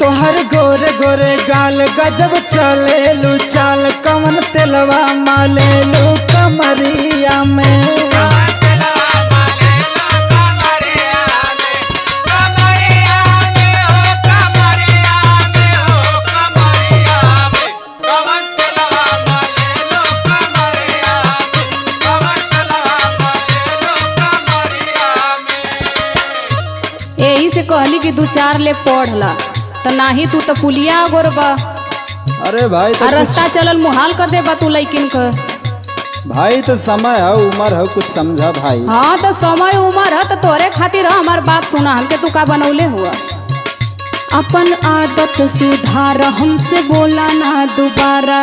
तोहर गोरे गोरे गाल गजब चले लू चाल कवन तेलवा माले लू कमरिया में। यही से कहली कि 2-4 ले पढ़ला तो नाही तू तो पुलिया गोरबा। अरे भाई तो रास्ता चलल मुहाल कर दे बा तू लइकिन का। भाई तो समय है उम्र है कुछ समझा भाई। हाँ तो समय उम्र है तो तोरे खातिर हमार बात सुना हमके तू का बनौले हुआ। अपन आदत सुधार हमसे बोला ना दोबारा।